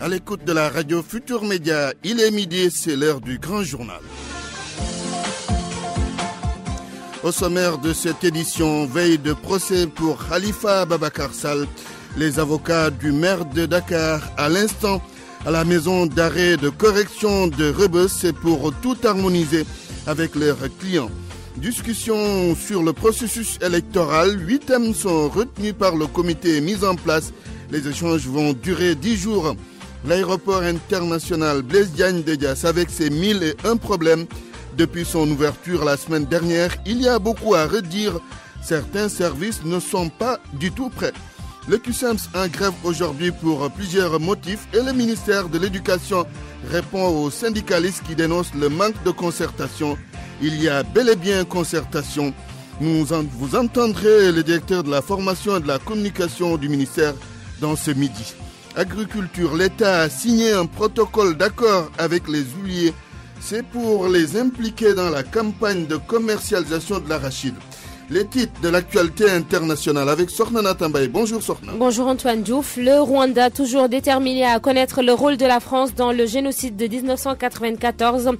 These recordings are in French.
À l'écoute de la radio Futur Média, il est midi, c'est l'heure du grand journal. Au sommaire de cette édition, veille de procès pour Khalifa Ababacar Sall, les avocats du maire de Dakar à l'instant à la maison d'arrêt de correction de Rebeuss, c'est pour tout harmoniser avec leurs clients. Discussion sur le processus électoral, 8 thèmes sont retenus par le comité mis en place. Les échanges vont durer 10 jours. L'aéroport international Blaise Diagne de Diass avec ses 1001 problèmes. Depuis son ouverture la semaine dernière, il y a beaucoup à redire. Certains services ne sont pas du tout prêts. Le QSEMS en grève aujourd'hui pour plusieurs motifs et le ministère de l'Éducation répond aux syndicalistes qui dénoncent le manque de concertation. Il y a bel et bien concertation. Vous entendrez le directeur de la formation et de la communication du ministère dans ce midi. Agriculture, l'État a signé un protocole d'accord avec les huiliers. C'est pour les impliquer dans la campagne de commercialisation de l'arachide. Les titres de l'actualité internationale avec Sorna Natambaye. Bonjour Sorna. Bonjour Antoine Diouf. Le Rwanda, toujours déterminé à connaître le rôle de la France dans le génocide de 1994.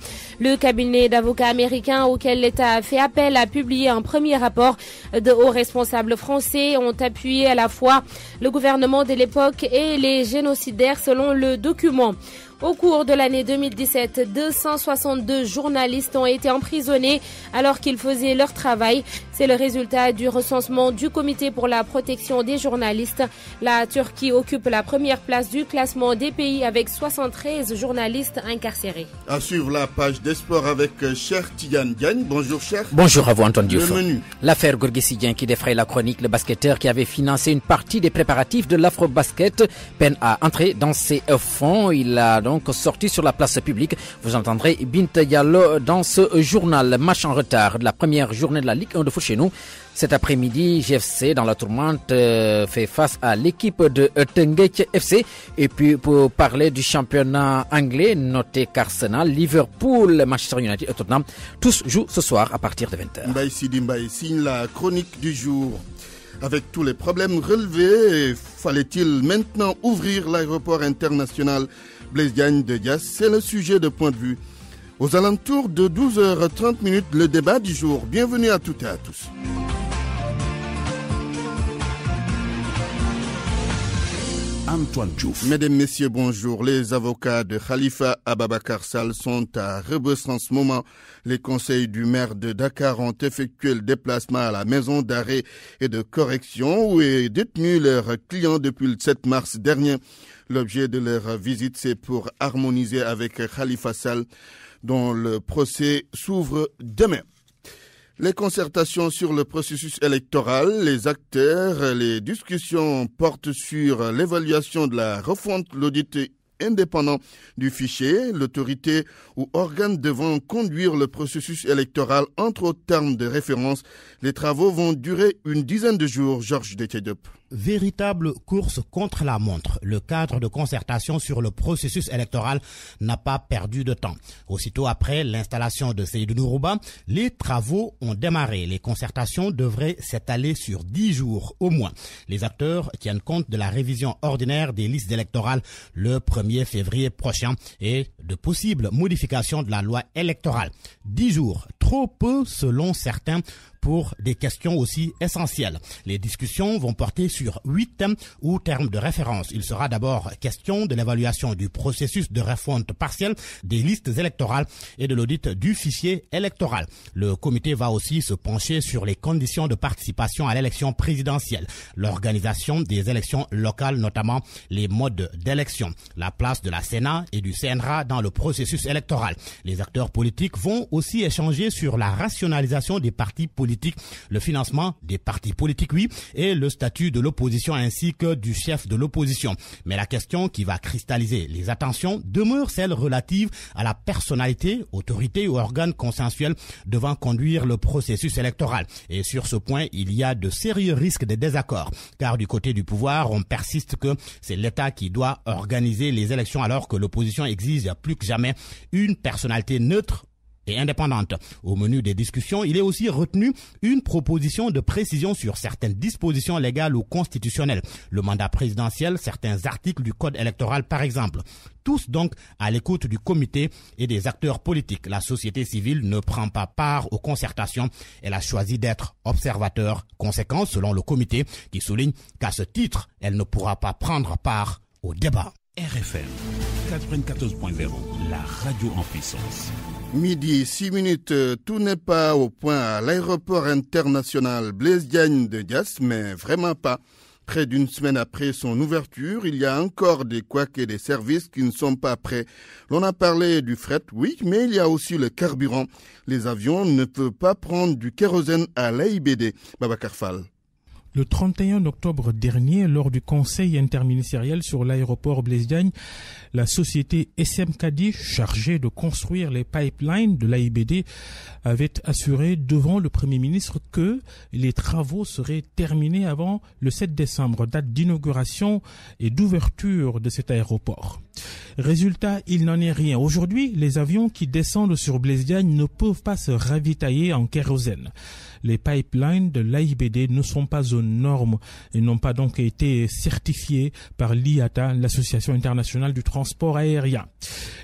Le cabinet d'avocats américains auquel l'État a fait appel a publié un premier rapport. De hauts responsables français ont appuyé à la fois le gouvernement de l'époque et les génocidaires selon le document. Au cours de l'année 2017, 262 journalistes ont été emprisonnés alors qu'ils faisaient leur travail. C'est le résultat du recensement du Comité pour la protection des journalistes. La Turquie occupe la première place du classement des pays avec 73 journalistes incarcérés. À suivre la page des sports avec Cher Tidiane Diagne. Bonjour Cher. Bonjour à vous Antoine Diouf. Le menu. L'affaire Gorgui qui défraye la chronique, le basketteur qui avait financé une partie des préparatifs de l'Afro-Basket peine à entrer dans ses fonds. Il a donc sorti sur la place publique. Vous entendrez Binta Diallo dans ce journal. Match en retard de la première journée de la Ligue 1 de foot chez nous. Cet après-midi, GFC dans la tourmente fait face à l'équipe de Teungueth FC. Et puis pour parler du championnat anglais, notez qu'Arsenal, Liverpool, Manchester United et Tottenham, tous jouent ce soir à partir de 20h. Mbaye Sidi Mbaye signe la chronique du jour. Avec tous les problèmes relevés, fallait-il maintenant ouvrir l'aéroport international Blaise Diagne de Diass? C'est le sujet de point de vue. Aux alentours de 12h30, le débat du jour. Bienvenue à toutes et à tous. Antoine Diouf. Mesdames, Messieurs, bonjour. Les avocats de Khalifa Ababacar Sall sont à Rebeuss en ce moment. Les conseils du maire de Dakar ont effectué le déplacement à la maison d'arrêt et de correction où est détenu leur client depuis le 7 mars dernier. L'objet de leur visite, c'est pour harmoniser avec Khalifa Sall, dont le procès s'ouvre demain. Les concertations sur le processus électoral, les acteurs, les discussions portent sur l'évaluation de la refonte, l'audit indépendant du fichier, l'autorité ou organe devant conduire le processus électoral entre autres termes de référence. Les travaux vont durer une dizaine de jours. Georges Détiédiop. Véritable course contre la montre. Le cadre de concertation sur le processus électoral n'a pas perdu de temps. Aussitôt après l'installation de Seydou Nourouba, les travaux ont démarré. Les concertations devraient s'étaler sur 10 jours au moins. Les acteurs tiennent compte de la révision ordinaire des listes électorales le 1er février prochain et de possibles modifications de la loi électorale. 10 jours, trop peu selon certains, pour des questions aussi essentielles. Les discussions vont porter sur 8 thèmes ou termes de référence. Il sera d'abord question de l'évaluation du processus de refonte partielle des listes électorales et de l'audit du fichier électoral. Le comité va aussi se pencher sur les conditions de participation à l'élection présidentielle, l'organisation des élections locales, notamment les modes d'élection, la place de la Sénat et du CNRA dans le processus électoral. Les acteurs politiques vont aussi échanger sur la rationalisation des partis politiques, le financement des partis politiques, oui, et le statut de l'opposition ainsi que du chef de l'opposition. Mais la question qui va cristalliser les attentions demeure celle relative à la personnalité, autorité ou organe consensuel devant conduire le processus électoral. Et sur ce point, il y a de sérieux risques de désaccord, car du côté du pouvoir, on persiste que c'est l'État qui doit organiser les élections alors que l'opposition exige plus que jamais une personnalité neutre et indépendante. Au menu des discussions, il est aussi retenu une proposition de précision sur certaines dispositions légales ou constitutionnelles. Le mandat présidentiel, certains articles du code électoral par exemple. Tous donc à l'écoute du comité et des acteurs politiques. La société civile ne prend pas part aux concertations. Elle a choisi d'être observateur. Conséquence, selon le comité, qui souligne qu'à ce titre, elle ne pourra pas prendre part au débat. RFM 94.0, la radio en puissance. Midi, 6 minutes, tout n'est pas au point à l'aéroport international Blaise Diagne de Diass, mais vraiment pas. Près d'une semaine après son ouverture, il y a encore des couacs et des services qui ne sont pas prêts. L'on a parlé du fret, oui, mais il y a aussi le carburant. Les avions ne peuvent pas prendre du kérosène à l'AIBD. Babacar Fall. Le 31 octobre dernier, lors du conseil interministériel sur l'aéroport Blaise Diagne, la société SMKD, chargée de construire les pipelines de l'AIBD, avait assuré devant le Premier ministre que les travaux seraient terminés avant le 7 décembre, date d'inauguration et d'ouverture de cet aéroport. Résultat, il n'en est rien. Aujourd'hui, les avions qui descendent sur Blaise Diagne ne peuvent pas se ravitailler en kérosène. Les pipelines de l'AIBD ne sont pas aux normes et n'ont pas donc été certifiés par l'IATA, l'Association internationale du transport aérien.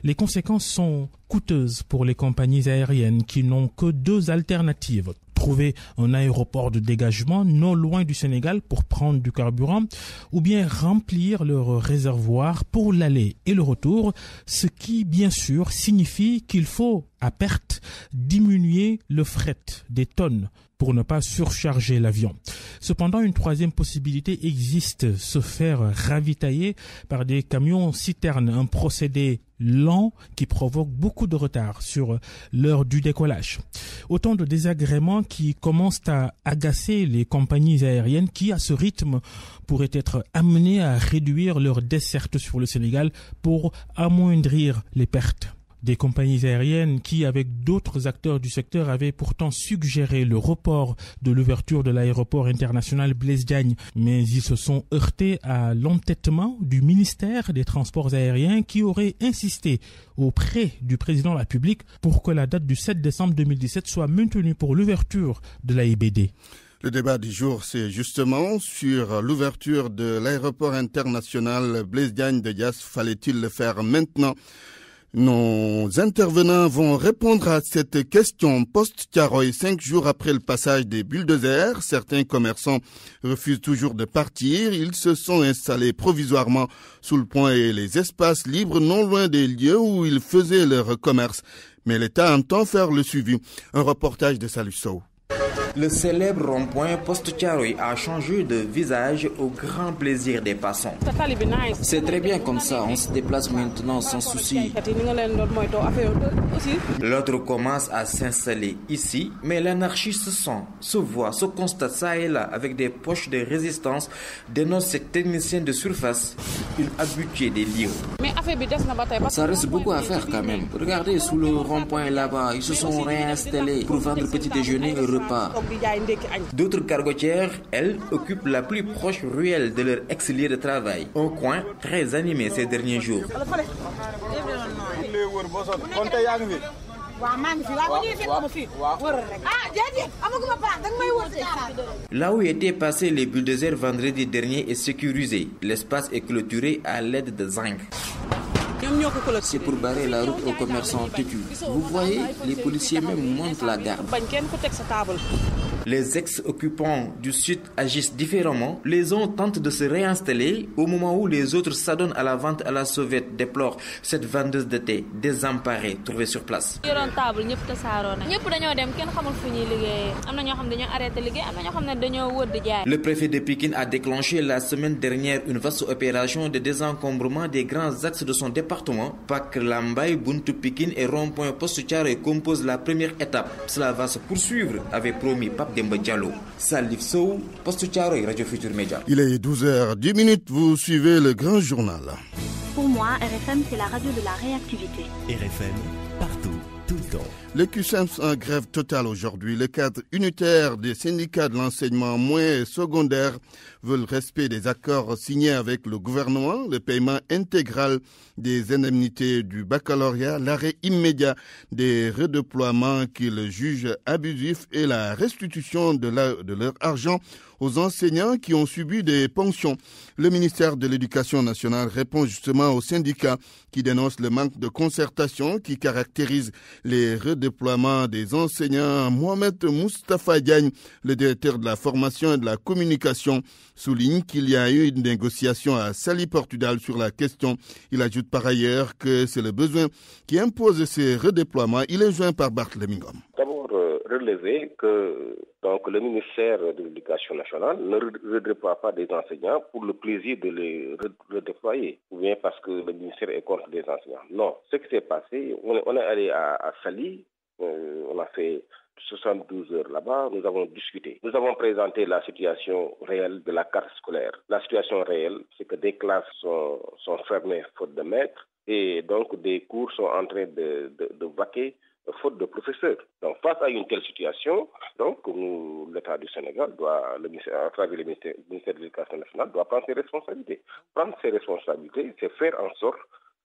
Les conséquences sont coûteuses pour les compagnies aériennes qui n'ont que deux alternatives. Trouver un aéroport de dégagement non loin du Sénégal pour prendre du carburant ou bien remplir leur réservoir pour l'aller et le retour, ce qui bien sûr signifie qu'il faut à perte diminuer le fret des tonnes pour ne pas surcharger l'avion. Cependant, une troisième possibilité existe, se faire ravitailler par des camions citernes, un procédé lent qui provoque beaucoup de retard sur l'heure du décollage. Autant de désagréments qui commencent à agacer les compagnies aériennes qui, à ce rythme, pourraient être amenées à réduire leur desserte sur le Sénégal pour amoindrir les pertes. Des compagnies aériennes qui, avec d'autres acteurs du secteur, avaient pourtant suggéré le report de l'ouverture de l'aéroport international Blaise Diagne. Mais ils se sont heurtés à l'entêtement du ministère des Transports aériens qui aurait insisté auprès du président de la République pour que la date du 7 décembre 2017 soit maintenue pour l'ouverture de l'AIBD. Le débat du jour, c'est justement sur l'ouverture de l'aéroport international Blaise Diagne de Diass. Fallait-il le faire maintenant ? Nos intervenants vont répondre à cette question post-Thiaroye. 5 jours après le passage des bulldozers, certains commerçants refusent toujours de partir. Ils se sont installés provisoirement sous le pont et les espaces libres non loin des lieux où ils faisaient leur commerce. Mais l'État entend faire le suivi. Un reportage de Salif Sow. Le célèbre rond-point Poste-Thiaroye a changé de visage au grand plaisir des passants. C'est très bien comme ça, on se déplace maintenant sans souci. L'autre commence à s'installer ici, mais l'anarchie se sent, se voit, se constate ça et là avec des poches de résistance, dénonce cette technicienne de surface, une habituée des livres. Ça reste beaucoup à faire quand même. Regardez sous le rond-point là-bas, ils se sont réinstallés pour vendre petit déjeuner et repas. D'autres cargotières, elles, occupent la plus proche ruelle de leur ex-lieu de travail. Un coin très animé ces derniers jours. Là où étaient passés les bulldozers vendredi dernier est sécurisé. L'espace est clôturé à l'aide de zinc. C'est pour barrer la route aux commerçants têtus. Vous voyez, les policiers même montent la garde. Les ex-occupants du sud agissent différemment. Les uns tentent de se réinstaller au moment où les autres s'adonnent à la vente à la sauvette, déplore cette vendeuse de thé désemparée trouvée sur place. Le préfet de Pikine a déclenché la semaine dernière une vaste opération de désencombrement des grands axes de son département. Pak Lambaye, Buntu Pikine et rond-point Poste-Thiaroye composent la première étape. Cela va se poursuivre, avait promis Pape Demba Diallo. Salif Sow, Poste-Thiaroye, Radio Futur Média. Il est 12h10, vous suivez le grand journal. Pour moi, RFM, c'est la radio de la réactivité. RFM, partout, tout le temps. Le QSEMS en grève totale aujourd'hui. Le cadre unitaire des syndicats de l'enseignement moyen et secondaire veut le respect des accords signés avec le gouvernement, le paiement intégral des indemnités du baccalauréat, l'arrêt immédiat des redéploiements qu'ils jugent abusifs et la restitution de leur argent aux enseignants qui ont subi des ponctions. Le ministère de l'Éducation nationale répond justement aux syndicats qui dénoncent le manque de concertation qui caractérise les redéploiements des enseignants. Mohamed Moustapha Diagne, le directeur de la formation et de la communication, souligne qu'il y a eu une négociation à Saly-Portudal sur la question. Il ajoute par ailleurs que c'est le besoin qui impose ces redéploiements. Il est joint par Barthélémy Ngom. D'abord, relever que le ministère de l'Éducation nationale ne redéploie pas des enseignants pour le plaisir de les redéployer, ou bien parce que le ministère est contre des enseignants. Non, ce qui s'est passé, on est allé à Saly, on a fait 72 heures là-bas, nous avons discuté. Nous avons présenté la situation réelle de la carte scolaire. La situation réelle, c'est que des classes sont fermées faute de maîtres et donc des cours sont en train de vaquer faute de professeurs. Donc, face à une telle situation, l'État du Sénégal à travers le ministère de l'Éducation nationale, doit prendre ses responsabilités. Prendre ses responsabilités, c'est faire en sorte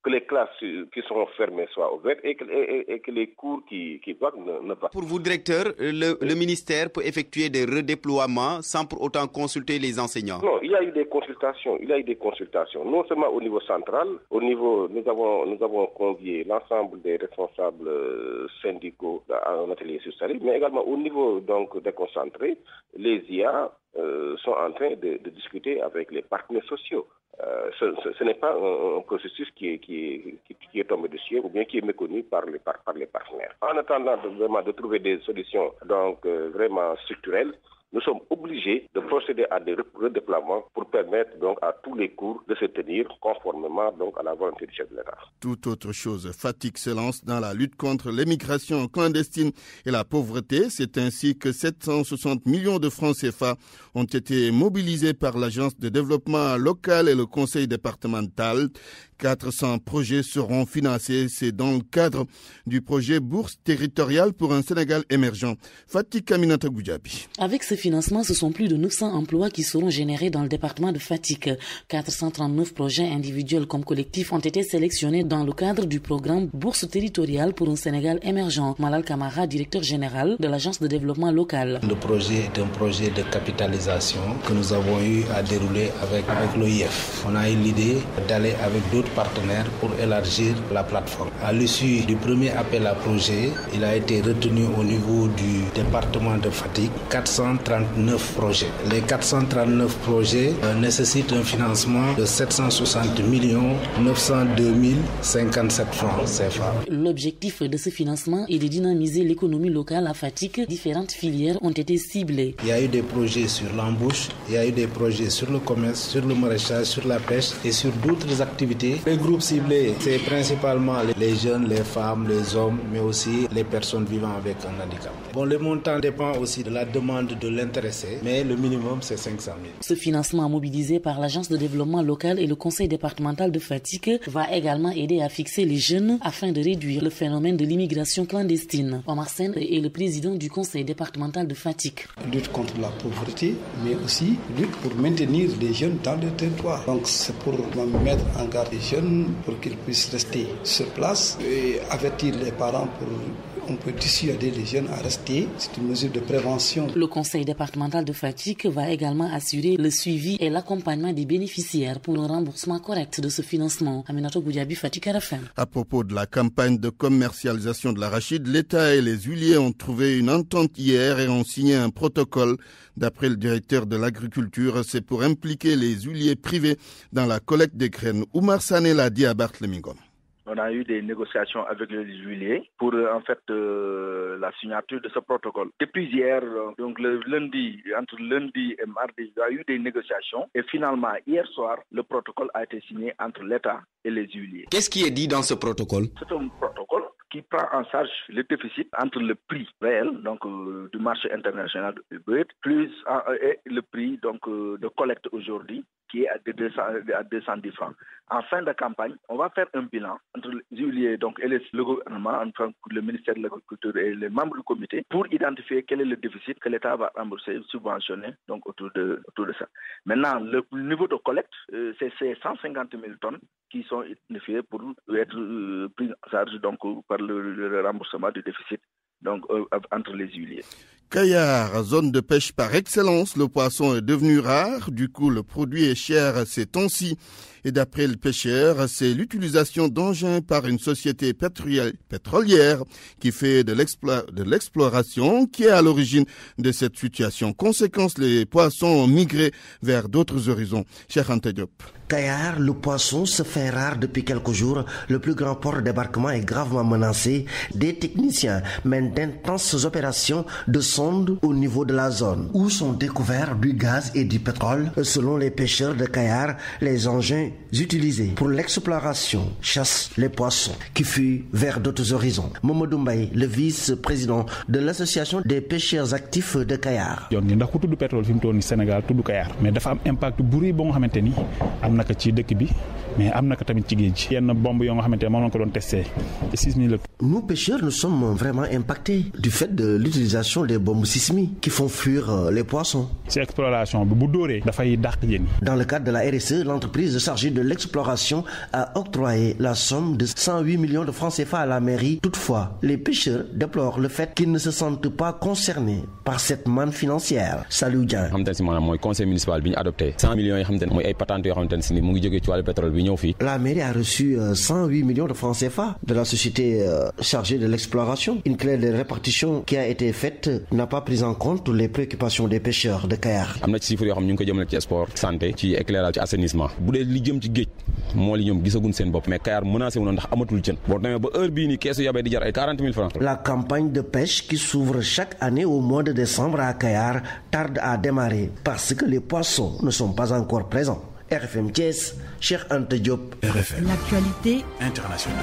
que les classes qui sont fermées soient ouvertes et que les cours qui vaquent ne vaquent pas. Pour vous, directeur, le ministère peut effectuer des redéploiements sans pour autant consulter les enseignants? Non, il y a eu des consultations. Non seulement au niveau central, nous avons convié l'ensemble des responsables syndicaux à un atelier sur Saly, mais également au niveau déconcentré, les IA sont en train de discuter avec les partenaires sociaux. Ce n'est pas un processus qui est tombé du ciel ou bien qui est méconnu par les partenaires. En attendant de trouver des solutions vraiment structurelles, nous sommes obligés de procéder à des redéploiements pour permettre à tous les cours de se tenir conformément à la volonté du chef de l'État. Toute autre chose, Fatick se lance dans la lutte contre l'immigration clandestine et la pauvreté. C'est ainsi que 760 millions de francs CFA ont été mobilisés par l'Agence de développement local et le conseil départemental. 400 projets seront financés. C'est dans le cadre du projet Bourse territoriale pour un Sénégal émergent. Fatick Aminata Goudiaby. Avec ce financement, ce sont plus de 900 emplois qui seront générés dans le département de Fatick. 439 projets individuels comme collectifs ont été sélectionnés dans le cadre du programme Bourse territoriale pour un Sénégal émergent. Malal Kamara, directeur général de l'Agence de développement local. Le projet est un projet de capitalisation que nous avons eu à dérouler avec l'OIF. On a eu l'idée d'aller avec d'autres partenaires pour élargir la plateforme. À l'issue du premier appel à projet, il a été retenu au niveau du département de Fatick 439 projets. Les 439 projets nécessitent un financement de 760 902 057 francs CFA. L'objectif de ce financement est de dynamiser l'économie locale à Fatick. Différentes filières ont été ciblées. Il y a eu des projets sur l'embauche, il y a eu des projets sur le commerce, sur le maraîchage, sur la pêche et sur d'autres activités. Les groupes ciblés, c'est principalement les jeunes, les femmes, les hommes, mais aussi les personnes vivant avec un handicap. Le montant dépend aussi de la demande de l'intéressé, mais le minimum c'est 500 000. Ce financement mobilisé par l'Agence de développement local et le conseil départemental de Fatick va également aider à fixer les jeunes afin de réduire le phénomène de l'immigration clandestine. Omar Sen est le président du conseil départemental de Fatick. Lutte contre la pauvreté, mais aussi lutte pour maintenir les jeunes dans le territoire. Donc c'est pour mettre en garde les jeunes pour qu'ils puissent rester sur place et avertir les parents pour on peut dissuader les jeunes à rester. C'est une mesure de prévention. Le conseil départemental de Fatick va également assurer le suivi et l'accompagnement des bénéficiaires pour un remboursement correct de ce financement. Aminato Goudiaby, Fatick RFM. À propos de la campagne de commercialisation de l'arachide, l'État et les huiliers ont trouvé une entente hier et ont signé un protocole. D'après le directeur de l'agriculture, c'est pour impliquer les huiliers privés dans la collecte des graines. Oumar Sané l'a dit à Barthélémy Ngom. On a eu des négociations avec les huiliers pour la signature de ce protocole. Depuis hier, entre lundi et mardi, il y a eu des négociations et finalement hier soir, le protocole a été signé entre l'État et les huiliers. Qu'est-ce qui est dit dans ce protocole? C'est un protocole qui prend en charge le déficit entre le prix réel du marché international du blé plus et le prix de collecte aujourd'hui qui est à 210 francs. En fin de campagne, on va faire un bilan entre juillet et le gouvernement, enfin le ministère de l'Agriculture et les membres du comité pour identifier quel est le déficit que l'État va rembourser, subventionner, donc autour de ça. Maintenant, le niveau de collecte, c'est 150 000 tonnes qui sont identifiées pour être prises en charge donc, par le remboursement du déficit donc, entre les huiliers. Kayar, zone de pêche par excellence, le poisson est devenu rare, du coup le produit est cher ces temps-ci. Et d'après le pêcheur, c'est l'utilisation d'engins par une société pétrolière qui fait de l'exploration qui est à l'origine de cette situation. Conséquence, les poissons ont migré vers d'autres horizons. Cheikh Anta Diop. Kayar, le poisson se fait rare depuis quelques jours. Le plus grand port de débarquement est gravement menacé. Des techniciens mènent d'intenses opérations de sonde au niveau de la zone où sont découverts du gaz et du pétrole. Selon les pêcheurs de Kayar, les engins utilisés pour l'exploration chassent les poissons qui fuient vers d'autres horizons. Mamadou Mbaye, le vice-président de l'association des pêcheurs actifs de Kayar. ndax ku tudd pétrole fi mu toll ni Sénégal tudd Kayar mais dafa am impact bu rëy boo nga xamante ni am na ko ci dëkk bi mais am na ko tamit ci géej gi yenn bombe yoo nga xamante ne moom la ko doon testé 6000. Nous pêcheurs nous sommes vraiment impactés du fait de l'utilisation des bombes sismiques qui font fuir les poissons. ci exploration bi bu dóoree dafay dàq jën. Dans le cadre de la RSE, l'entreprise chargée de l'exploration a octroyé la somme de 108 millions de francs CFA à la mairie. Toutefois, les pêcheurs déplorent le fait qu'ils ne se sentent pas concernés par cette manne financière. Salut Dian. Le conseil municipal a adopté 100 millions de patentes pétrole. La mairie a reçu 108 millions de francs CFA de la société chargée de l'exploration. Une clé de répartition qui a été faite n'a pas pris en compte les préoccupations des pêcheurs de Kayar. Il y a des chiffres qui sont ci sport, santé, ci éclairage, ci assainissement. Bu dee li jëm ci géej moo li ñoom gisaguñ seen bopp mais Kayar menacé wu na ndax amatul jën. Boo demee ba heure bii nii keesu yabee di jar ay 40 000 francs. La campagne de pêche qui s'ouvre chaque année au mois de décembre à Kayar tarde à démarrer parce que les poissons ne sont pas encore présents. RFM Thiès, Cheikh Anta Diop. RFM. L'actualité internationale.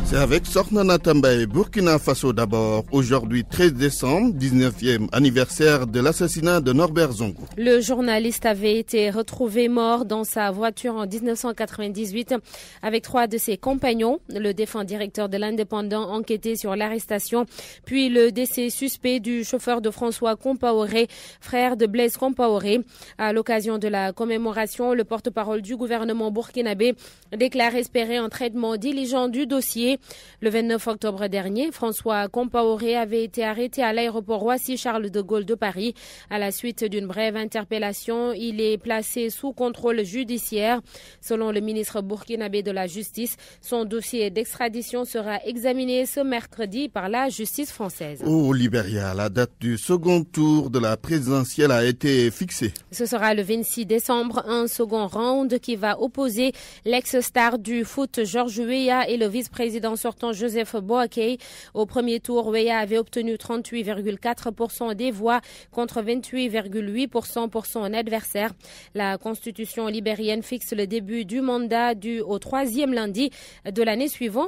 C'est avec Sornana Tambaye, Burkina Faso d'abord. Aujourd'hui, 13 décembre, 19e anniversaire de l'assassinat de Norbert Zongo. Le journaliste avait été retrouvé mort dans sa voiture en 1998 avec 3 de ses compagnons. Le défunt directeur de l'Indépendant enquêtait sur l'arrestation, puis le décès suspect du chauffeur de François Compaoré, frère de Blaise Compaoré. À l'occasion de la commémoration, le porte-parole du gouvernement burkinabé déclare espérer un traitement diligent du dossier. Le 29 octobre dernier, François Compaoré avait été arrêté à l'aéroport Roissy-Charles de Gaulle de Paris. À la suite d'une brève interpellation, il est placé sous contrôle judiciaire. Selon le ministre burkinabé de la Justice, son dossier d'extradition sera examiné ce mercredi par la justice française. Au Libéria, la date du second tour de la présidentielle a été fixée. Ce sera le 26 décembre, un second round qui va opposer l'ex-star du foot Georges Weah et le vice-président sortant Joseph Boakai. Au premier tour, Weah avait obtenu 38,4% des voix contre 28,8% pour son adversaire. La constitution libérienne fixe le début du mandat au 3e lundi de l'année suivant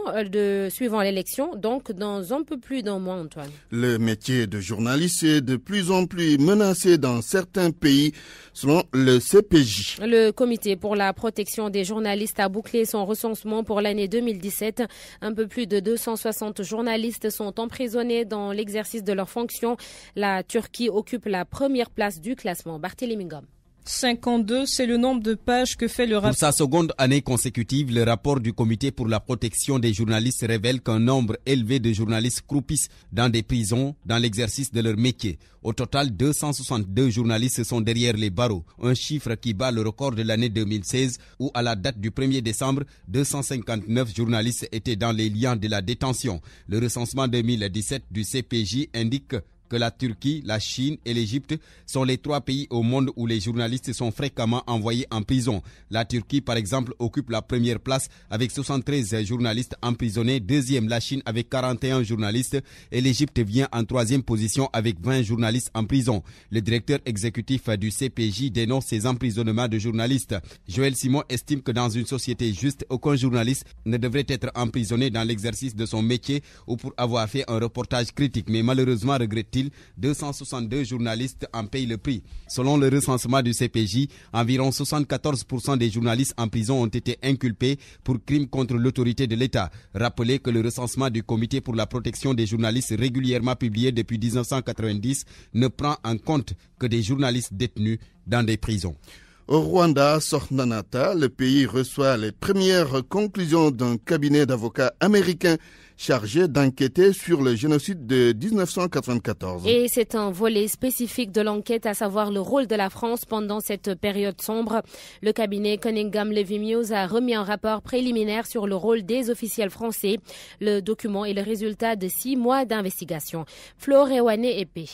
l'élection, donc dans un peu plus d'un mois, Antoine. Le métier de journaliste est de plus en plus menacé dans certains pays, selon le CPJ. Le comité pour la protection des journalistes a bouclé son recensement pour l'année 2017. Un peu plus de 260 journalistes sont emprisonnés dans l'exercice de leurs fonctions. La Turquie occupe la première place du classement. Barthélémy Ngom. 52, c'est le nombre de pages que fait le rapport. Pour sa seconde année consécutive, le rapport du comité pour la protection des journalistes révèle qu'un nombre élevé de journalistes croupissent dans des prisons dans l'exercice de leur métier. Au total, 262 journalistes sont derrière les barreaux, un chiffre qui bat le record de l'année 2016 où, à la date du 1er décembre, 259 journalistes étaient dans les liens de la détention. Le recensement 2017 du CPJ indique que la Turquie, la Chine et l'Égypte sont les 3 pays au monde où les journalistes sont fréquemment envoyés en prison. La Turquie, par exemple, occupe la première place avec 73 journalistes emprisonnés, deuxième la Chine avec 41 journalistes et l'Égypte vient en 3e position avec 20 journalistes en prison. Le directeur exécutif du CPJ dénonce ces emprisonnements de journalistes. Joël Simon estime que dans une société juste, aucun journaliste ne devrait être emprisonné dans l'exercice de son métier ou pour avoir fait un reportage critique, mais malheureusement, regrette semble-t-il, 262 journalistes en payent le prix. Selon le recensement du CPJ, environ 74% des journalistes en prison ont été inculpés pour crimes contre l'autorité de l'État. Rappelez que le recensement du Comité pour la protection des journalistes régulièrement publié depuis 1990 ne prend en compte que des journalistes détenus dans des prisons. Au Rwanda, Sornanata, le pays reçoit les premières conclusions d'un cabinet d'avocats américains chargé d'enquêter sur le génocide de 1994. Et c'est un volet spécifique de l'enquête, à savoir le rôle de la France pendant cette période sombre. Le cabinet Cunningham Levy Muse a remis un rapport préliminaire sur le rôle des officiels français. Le document est le résultat de 6 mois d'investigation. Floréwane Épée.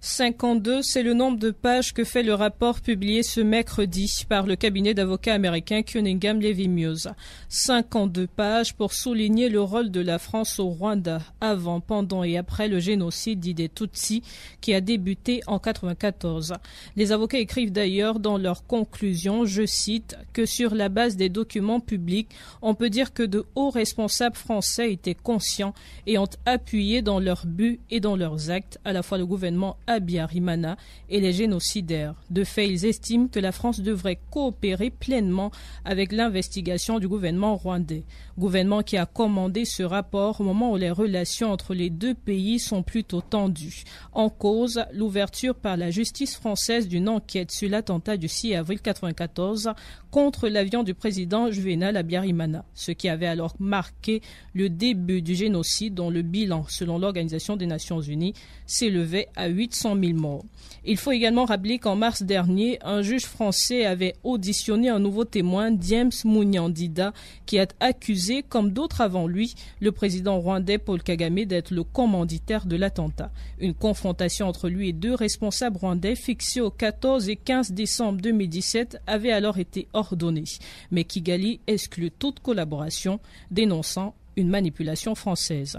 52, c'est le nombre de pages que fait le rapport publié ce mercredi par le cabinet d'avocats américain Cunningham Levy Muse. 52 pages pour souligner le rôle de la France au Rwanda avant, pendant et après le génocide dit des Tutsis qui a débuté en 1994. Les avocats écrivent d'ailleurs dans leurs conclusions, je cite, que sur la base des documents publics, on peut dire que de hauts responsables français étaient conscients et ont appuyé dans leurs buts et dans leurs actes à la fois le gouvernement Habyarimana et les génocidaires. De fait, ils estiment que la France devrait coopérer pleinement avec l'investigation du gouvernement rwandais. Gouvernement qui a commandé ce rapport au moment où les relations entre les deux pays sont plutôt tendues. En cause, l'ouverture par la justice française d'une enquête sur l'attentat du 6 avril 1994 contre l'avion du président Juvénal Habyarimana, ce qui avait alors marqué le début du génocide dont le bilan, selon l'Organisation des Nations Unies, s'élevait à 800 000 morts. Il faut également rappeler qu'en mars dernier, un juge français avait auditionné un nouveau témoin, James Munyandida, qui a accusé, comme d'autres avant lui, le président rwandais Paul Kagame d'être le commanditaire de l'attentat. Une confrontation entre lui et 2 responsables rwandais fixée au 14 et 15 décembre 2017 avait alors été ordonnée. Mais Kigali exclut toute collaboration, dénonçant une manipulation française.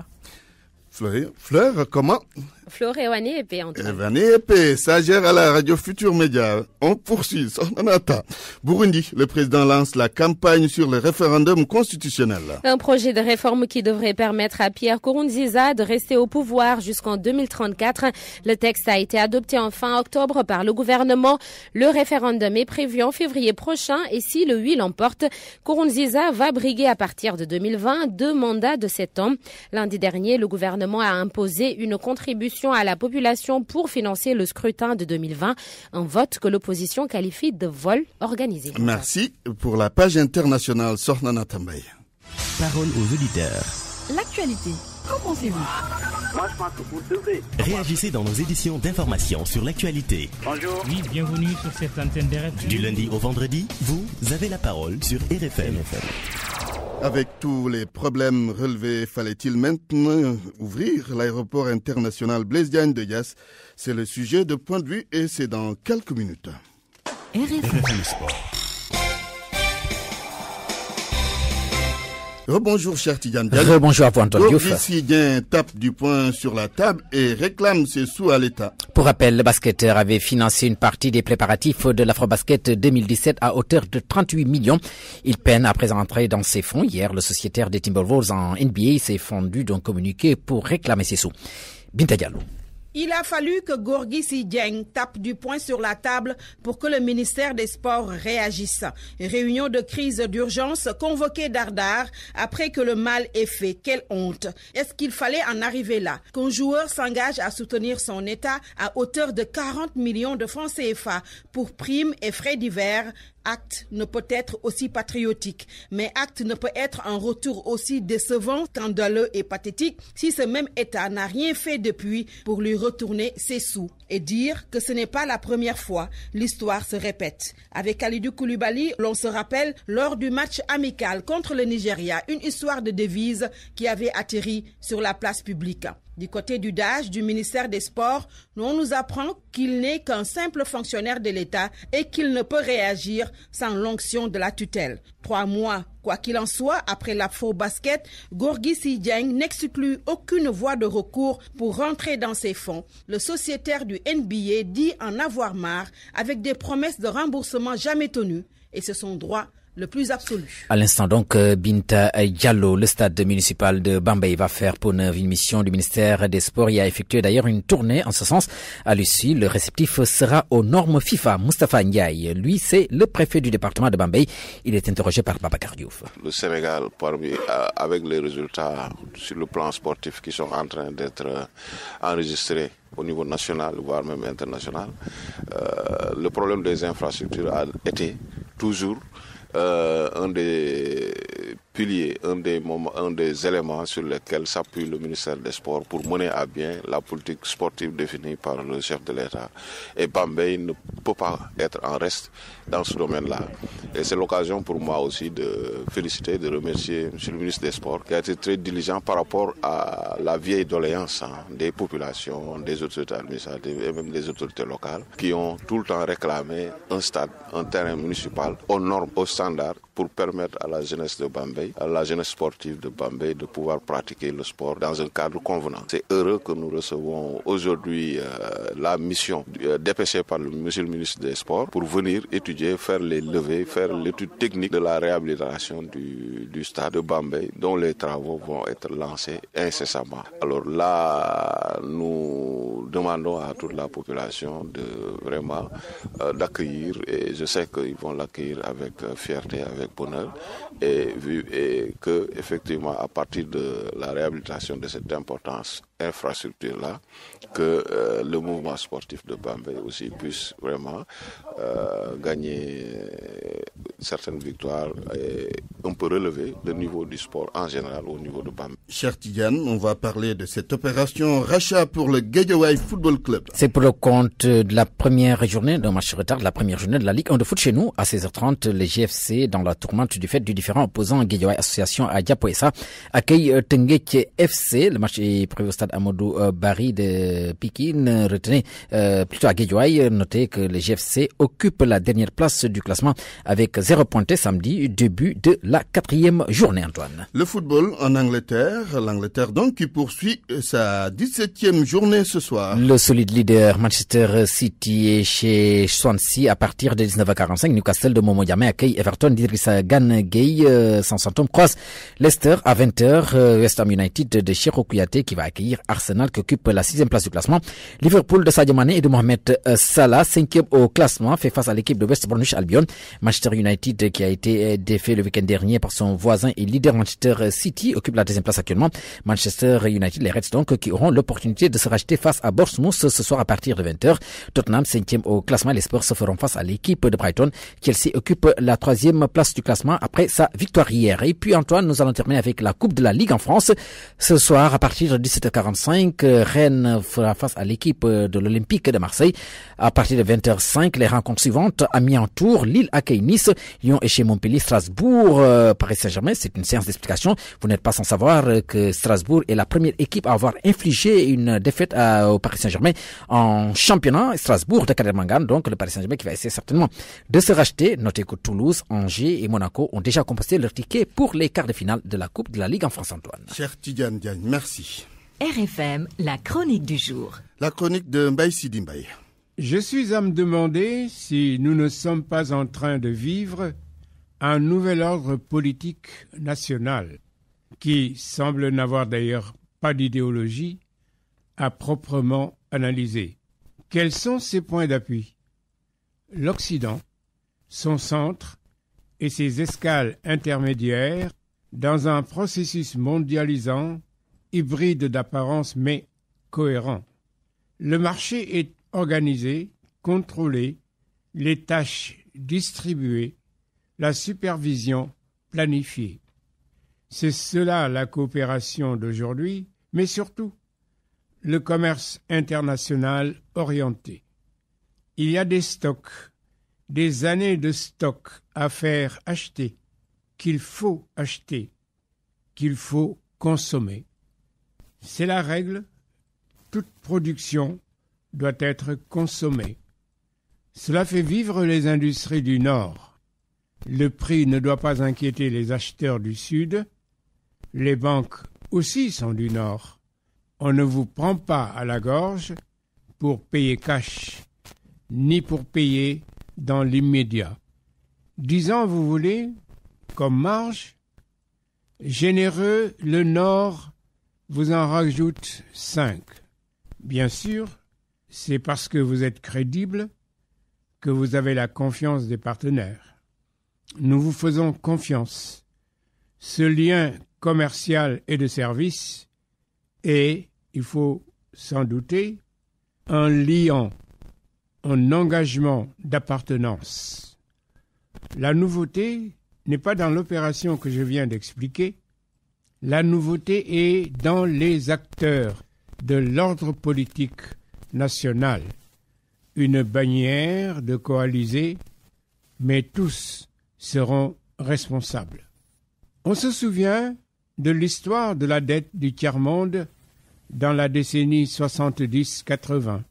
Fleur, comment? Floréwane Épée, Antoine. Épée, stagiaire à la radio Futur Média. On poursuit. Sornanata. Burundi, le président lance la campagne sur le référendum constitutionnel. Un projet de réforme qui devrait permettre à Pierre Nkurunziza de rester au pouvoir jusqu'en 2034. Le texte a été adopté en fin octobre par le gouvernement. Le référendum est prévu en février prochain et si le oui l'emporte, Nkurunziza va briguer à partir de 2020 2 mandats de 7 ans. Lundi dernier, le gouvernement a imposé une contribution à la population pour financer le scrutin de 2020, un vote que l'opposition qualifie de vol organisé. Merci pour la page internationale. Sornanata Mbaye. Parole aux auditeurs. L'actualité, qu'en pensez-vous? Moi, je pense que vous devez. Réagissez dans nos éditions d'information sur l'actualité. Bonjour. Oui, bienvenue sur cette antenne d'RFM. Du lundi au vendredi, vous avez la parole sur RFM. Avec tous les problèmes relevés, fallait-il maintenant ouvrir l'aéroport international Blaise Diagne de Yass? C'est le sujet de Point de vue et c'est dans quelques minutes. RFM Sport. Rebonjour cher Tidiane. Rebonjour à vous Antoine Diouf. Gorgui Sy tape du poing sur la table et réclame ses sous à l'État. Pour rappel, le basketteur avait financé une partie des préparatifs de l'Afrobasket 2017 à hauteur de 38 millions. Il peine à présent entrer dans ses fonds. Hier, le sociétaire des Timberwolves en NBA s'est fendu d'un communiqué pour réclamer ses sous. Binta Diallo. Il a fallu que Gorgui Sy tape du poing sur la table pour que le ministère des Sports réagisse. Réunion de crise d'urgence convoquée d'Ardar après que le mal est fait. Quelle honte! Est-ce qu'il fallait en arriver là? Qu'un joueur s'engage à soutenir son État à hauteur de 40 millions de francs CFA pour primes et frais divers? Acte ne peut être aussi patriotique, mais acte ne peut être un retour aussi décevant, scandaleux et pathétique si ce même État n'a rien fait depuis pour lui retourner ses sous. Et dire que ce n'est pas la première fois, l'histoire se répète. Avec Kalidou Koulibaly, l'on se rappelle lors du match amical contre le Nigeria, une histoire de devise qui avait atterri sur la place publique. Du côté du DAGE, du ministère des Sports, on nous apprend qu'il n'est qu'un simple fonctionnaire de l'État et qu'il ne peut réagir sans l'onction de la tutelle. 3 mois, quoi qu'il en soit, après l'Afrobasket, Gorgui Sy n'exclut aucune voie de recours pour rentrer dans ses fonds. Le sociétaire du NBA dit en avoir marre avec des promesses de remboursement jamais tenues et c'est son droit le plus absolu. À l'instant donc, Binta Diallo, le stade municipal de Bambey va faire pour une mission du ministère des Sports. Il a effectué d'ailleurs une tournée en ce sens. À l'issue, le réceptif sera aux normes FIFA. Moustapha Ndiaye, lui, c'est le préfet du département de Bambey. Il est interrogé par Babacar Diouf. Le Sénégal, avec les résultats sur le plan sportif qui sont en train d'être enregistrés au niveau national, voire même international, le problème des infrastructures a été toujours un des piliers, un des éléments sur lesquels s'appuie le ministère des Sports pour mener à bien la politique sportive définie par le chef de l'État. Et Bambey ne peut pas être en reste dans ce domaine-là. Et c'est l'occasion pour moi aussi de féliciter, de remercier M. le ministre des Sports qui a été très diligent par rapport à la vieille doléance des populations, des autorités administratives et même des autorités locales qui ont tout le temps réclamé un stade, un terrain municipal aux normes, aux standards pour permettre à la jeunesse de Bambey, à la jeunesse sportive de Bambey de pouvoir pratiquer le sport dans un cadre convenant. C'est heureux que nous recevons aujourd'hui la mission dépêchée par monsieur le ministre des Sports pour venir étudier, faire les levées, faire l'étude technique de la réhabilitation du stade de Bambey dont les travaux vont être lancés incessamment. Alors là, nous demandons à toute la population de vraiment d'accueillir, et je sais qu'ils vont l'accueillir avec fierté, avec bonheur, et que effectivement à partir de la réhabilitation de cette importance infrastructure-là, que le mouvement sportif de Bambey aussi puisse vraiment gagner certaines victoires et on peut relever le niveau du sport en général au niveau de Bambey. Cher Tidiane, on va parler de cette opération rachat pour le Guédiawaye Football Club. C'est pour le compte de la première journée, d'un match retard, de la première journée de la Ligue 1 de foot chez nous. À 16h30, les GFC, dans la tourmente du fait du différent opposant Guédiawaye Association à Diapoessa, accueille Tengueke FC. Le match est prévu au stade Amadou Barry de Pikine. Retenez plutôt à Guédiawaye, notez que les GFC occupent la dernière place du classement avec 0 pointé samedi, début de la 4e journée, Antoine. Le football en Angleterre, l'Angleterre donc qui poursuit sa 17e journée ce soir. Le solide leader Manchester City est chez Swansea à partir de 19h45. Newcastle de Momo Diame accueille Everton d'Idrissa Gana Gueye. Southampton croise Leicester à 20h. West Ham United de Cheikhou Kouyaté qui va accueillir Arsenal qui occupe la 6e place du classement. Liverpool de Sadio Mané et de Mohamed Salah, 5e au classement, fait face à l'équipe de West Bromwich Albion. Manchester United qui a été défait le week-end dernier par son voisin et leader Manchester City occupe la 2e place actuellement. Manchester United, les Reds donc, qui auront l'opportunité de se racheter face à Bournemouth ce soir à partir de 20h. Tottenham, 5e au classement. Les Spurs se feront face à l'équipe de Brighton. Chelsea occupe la 3e place du classement après sa victoire hier. Et puis Antoine, nous allons terminer avec la Coupe de la Ligue en France. Ce soir, à partir de 17h45, Rennes fera face à l'équipe de l'Olympique de Marseille. À partir de 20h05, les rencontres suivantes, Amiens-Tours, Lille accueille Nice, Lyon et chez Montpellier, Strasbourg, Paris Saint-Germain. C'est une séance d'explication. Vous n'êtes pas sans savoir que Strasbourg est la première équipe à avoir infligé une défaite au Paris Saint-Germain en championnat. Strasbourg de Kader Mangane, donc le Paris Saint-Germain qui va essayer certainement de se racheter. Notez que Toulouse, Angers et Monaco ont déjà composté leur ticket pour les quarts de finale de la Coupe de la Ligue en France, Antoine. Cher Tidiane Diagne, merci. RFM, la chronique du jour. La chronique de Mbaye Sidi Mbaye. Je suis à me demander si nous ne sommes pas en train de vivre un nouvel ordre politique national qui semble n'avoir d'ailleurs pas d'idéologie à proprement analyser. Quels sont ses points d'appui? L'Occident, son centre et ses escales intermédiaires dans un processus mondialisant, hybride d'apparence mais cohérent. Le marché est organisé, contrôlé, les tâches distribuées, la supervision planifiée. C'est cela la coopération d'aujourd'hui, mais surtout le commerce international orienté. Il y a des stocks, des années de stocks à faire acheter, qu'il faut acheter, qu'il faut consommer. C'est la règle, toute production doit être consommée. Cela fait vivre les industries du Nord. Le prix ne doit pas inquiéter les acheteurs du Sud. Les banques aussi sont du Nord. On ne vous prend pas à la gorge pour payer cash, ni pour payer dans l'immédiat. 10 ans, vous voulez, comme marge. Généreux, le Nord vous en rajoute 5. Bien sûr, c'est parce que vous êtes crédible que vous avez la confiance des partenaires. Nous vous faisons confiance. Ce lien commercial et de service est, il faut s'en douter, un liant, un engagement d'appartenance. La nouveauté n'est pas dans l'opération que je viens d'expliquer. La nouveauté est dans les acteurs de l'ordre politique national. Une bannière de coalisés, mais tous seront responsables. On se souvient de l'histoire de la dette du tiers-monde dans la décennie 70-80.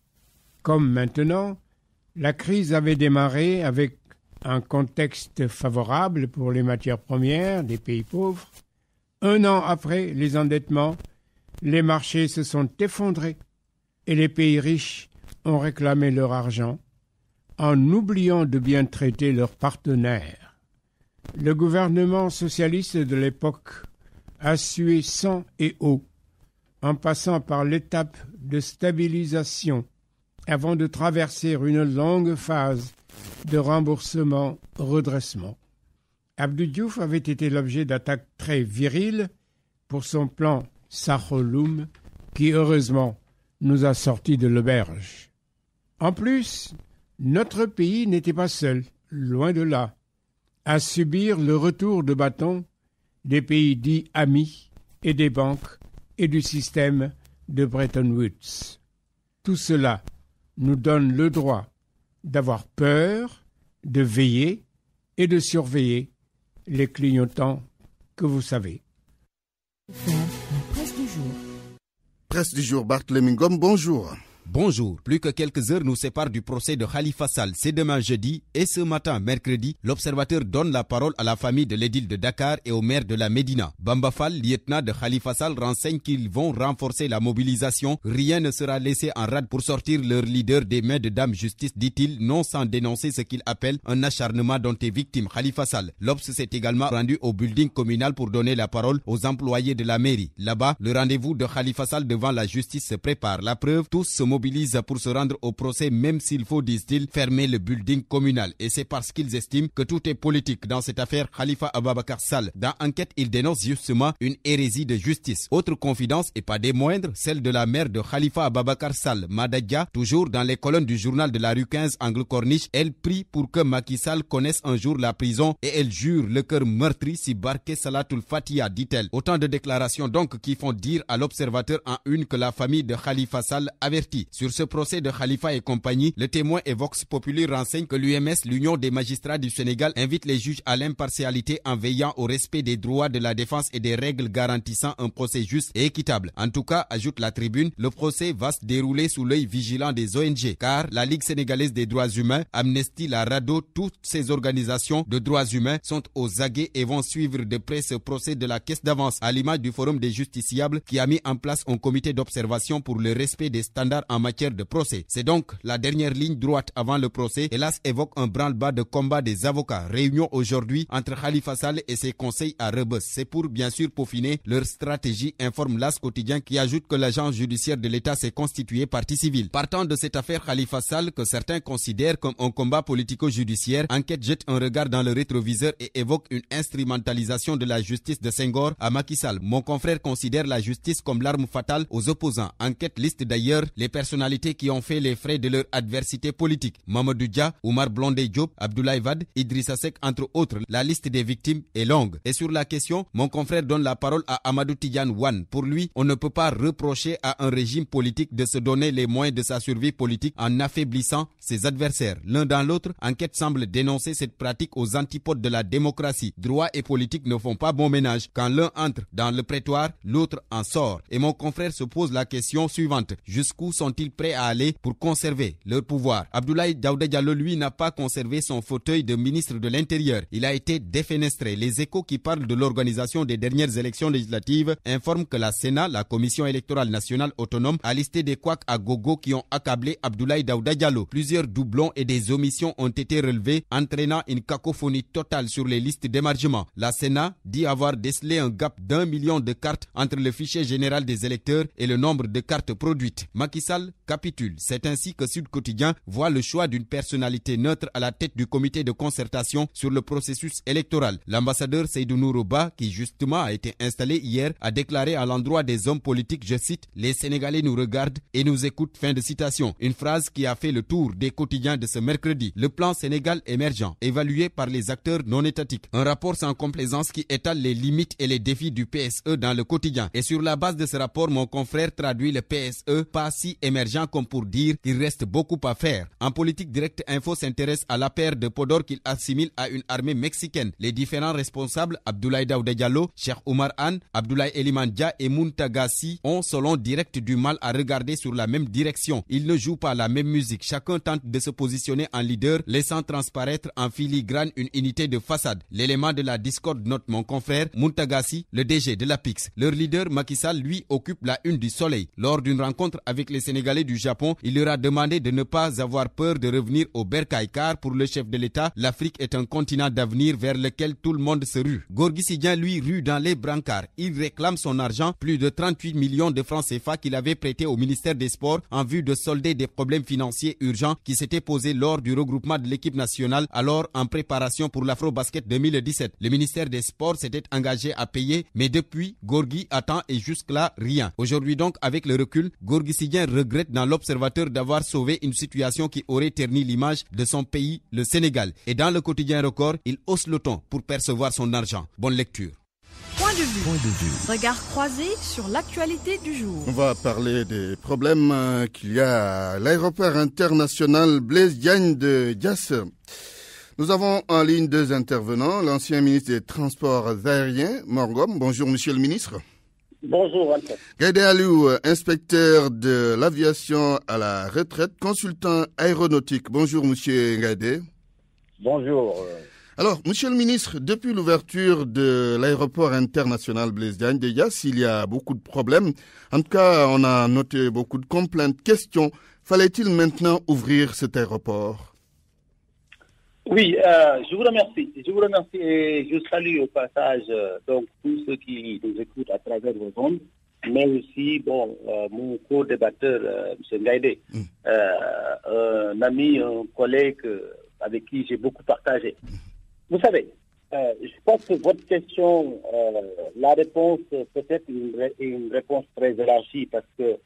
Comme maintenant, la crise avait démarré avec un contexte favorable pour les matières premières des pays pauvres. 1 an après les endettements, les marchés se sont effondrés et les pays riches ont réclamé leur argent en oubliant de bien traiter leurs partenaires. Le gouvernement socialiste de l'époque a sué sang et eau en passant par l'étape de stabilisation avant de traverser une longue phase de remboursement-redressement. Abdou Diouf avait été l'objet d'attaques très viriles pour son plan Sakho-Loum qui, heureusement, nous a sortis de l'auberge. En plus, notre pays n'était pas seul, loin de là, à subir le retour de bâton des pays dits amis et des banques et du système de Bretton Woods. Tout cela nous donne le droit d'avoir peur, de veiller et de surveiller les clignotants que vous savez. La presse du jour. Presse du jour, Barthélémy Ngom, bonjour. Bonjour. Plus que quelques heures nous séparent du procès de Khalifa Sall. C'est demain jeudi et ce matin, mercredi, l'observateur donne la parole à la famille de l'édile de Dakar et au maire de la Médina. Bamba Fall, lieutenant de Khalifa Sall, renseigne qu'ils vont renforcer la mobilisation. Rien ne sera laissé en rade pour sortir leur leader des mains de Dame Justice, dit-il, non sans dénoncer ce qu'il appelle un acharnement dont est victime Khalifa Sall. L'Obs s'est également rendu au building communal pour donner la parole aux employés de la mairie. Là-bas, le rendez-vous de Khalifa Sall devant la justice se prépare. La preuve, tous se mobilisent pour se rendre au procès, même s'il faut, disent-ils, fermer le building communal. Et c'est parce qu'ils estiment que tout est politique dans cette affaire Khalifa Ababakar Sall. Dans Enquête, ils dénoncent justement une hérésie de justice. Autre confidence, et pas des moindres, celle de la mère de Khalifa Ababakar Sall, Madadja, toujours dans les colonnes du journal de la rue 15 Angle Corniche. Elle prie pour que Macky Sall connaisse un jour la prison et elle jure le cœur meurtri si Barké Salatul Fatiha, dit-elle. Autant de déclarations donc qui font dire à l'observateur en une que la famille de Khalifa Sall avertit. Sur ce procès de Khalifa et compagnie, le Témoin et Vox Populi renseigne que l'UMS, l'Union des magistrats du Sénégal, invite les juges à l'impartialité en veillant au respect des droits de la défense et des règles garantissant un procès juste et équitable. En tout cas, ajoute la Tribune, le procès va se dérouler sous l'œil vigilant des ONG, car la Ligue sénégalaise des droits humains, Amnesty, la RADDHO, toutes ces organisations de droits humains sont aux aguets et vont suivre de près ce procès de la caisse d'avance, à l'image du Forum des justiciables qui a mis en place un comité d'observation pour le respect des standards en matière de procès. C'est donc la dernière ligne droite avant le procès. Hélas, évoque un branle-bas de combat des avocats. Réunion aujourd'hui entre Khalifa Sall et ses conseils à Rebeuss. C'est pour bien sûr peaufiner leur stratégie, informe l'As quotidien qui ajoute que l'agence judiciaire de l'État s'est constituée partie civile. Partant de cette affaire Khalifa Sall que certains considèrent comme un combat politico-judiciaire, Enquête jette un regard dans le rétroviseur et évoque une instrumentalisation de la justice de Senghor à Macky Sall. Mon confrère considère la justice comme l'arme fatale aux opposants. Enquête liste d'ailleurs les personnalités qui ont fait les frais de leur adversité politique. Mamadou Dia, Oumar Blondé Diop, Abdoulaye Wade, Idrissa Seck, entre autres. La liste des victimes est longue. Et sur la question, mon confrère donne la parole à Amadou Tidiane Wane. Pour lui, on ne peut pas reprocher à un régime politique de se donner les moyens de sa survie politique en affaiblissant ses adversaires. L'un dans l'autre, Enquête semble dénoncer cette pratique aux antipodes de la démocratie. Droit et politique ne font pas bon ménage. Quand l'un entre dans le prétoire, l'autre en sort. Et mon confrère se pose la question suivante. Jusqu'où sont sont-ils prêts à aller pour conserver leur pouvoir? Abdoulaye Daouda Diallo, lui, n'a pas conservé son fauteuil de ministre de l'Intérieur. Il a été défenestré. Les Échos, qui parlent de l'organisation des dernières élections législatives, informent que la Sénat, la Commission électorale nationale autonome, a listé des couacs à gogo qui ont accablé Abdoulaye Daouda Diallo. Plusieurs doublons et des omissions ont été relevés, entraînant une cacophonie totale sur les listes d'émargement. La Sénat dit avoir décelé un gap d'1 million de cartes entre le fichier général des électeurs et le nombre de cartes produites. Macky Sall capitule. C'est ainsi que Sud Quotidien voit le choix d'une personnalité neutre à la tête du comité de concertation sur le processus électoral. L'ambassadeur Seydou Nourouba, qui justement a été installé hier, a déclaré à l'endroit des hommes politiques, je cite, « Les Sénégalais nous regardent et nous écoutent ». Fin de citation. Une phrase qui a fait le tour des quotidiens de ce mercredi. Le plan Sénégal émergent, évalué par les acteurs non étatiques. Un rapport sans complaisance qui étale les limites et les défis du PSE dans le quotidien. Et sur la base de ce rapport, mon confrère traduit le PSE pas si émergent comme pour dire qu'il reste beaucoup à faire. En politique, Direct Info s'intéresse à l'affaire de Podor qu'il assimile à une armée mexicaine. Les différents responsables, Abdoulaye Daouda Diallo, Cheikh Oumar Anne, Abdoulaye Eliman Dia et Muntagassi, ont selon Direct du mal à regarder sur la même direction. Ils ne jouent pas la même musique. Chacun tente de se positionner en leader, laissant transparaître en filigrane une unité de façade. L'élément de la discorde, note mon confrère Muntagassi, le DG de l'APIX. Leur leader Macky Sall, lui, occupe la une du Soleil. Lors d'une rencontre avec les Sénégalais du Japon, il leur a demandé de ne pas avoir peur de revenir au bercail, car pour le chef de l'État, l'Afrique est un continent d'avenir vers lequel tout le monde se rue. Gorgui Sidien, lui, rue dans les brancards. Il réclame son argent, plus de 38 millions de francs CFA qu'il avait prêté au ministère des Sports en vue de solder des problèmes financiers urgents qui s'étaient posés lors du regroupement de l'équipe nationale, alors en préparation pour l'Afro-Basket 2017. Le ministère des Sports s'était engagé à payer, mais depuis, Gorgui attend et jusque-là, rien. Aujourd'hui donc, avec le recul, Gorgui Sidien regrette dans l'Observateur d'avoir sauvé une situation qui aurait terni l'image de son pays, le Sénégal. Et dans le quotidien Record, il hausse le ton pour percevoir son argent. Bonne lecture. Point de vue. Regard croisé sur l'actualité du jour. On va parler des problèmes qu'il y a à l'aéroport international Blaise Diagne de Diass. Nous avons en ligne deux intervenants, l'ancien ministre des Transports aériens, Morgom. Bonjour, monsieur le ministre. Bonjour, Alpha. Gaïdé Aliou, inspecteur de l'aviation à la retraite, consultant aéronautique. Bonjour, monsieur Gaïdé. Bonjour. Alors, monsieur le ministre, depuis l'ouverture de l'aéroport international Blaise Diagne de Diass, il y a beaucoup de problèmes. En tout cas, on a noté beaucoup de complaintes. Question, fallait-il maintenant ouvrir cet aéroport? Oui, je vous remercie. Et je salue au passage donc tous ceux qui nous écoutent à travers vos ondes, mais aussi mon co-débatteur, M. Gaïdé, un ami, un collègue avec qui j'ai beaucoup partagé. Vous savez, je pense que votre question, la réponse peut être une réponse très élargie parce que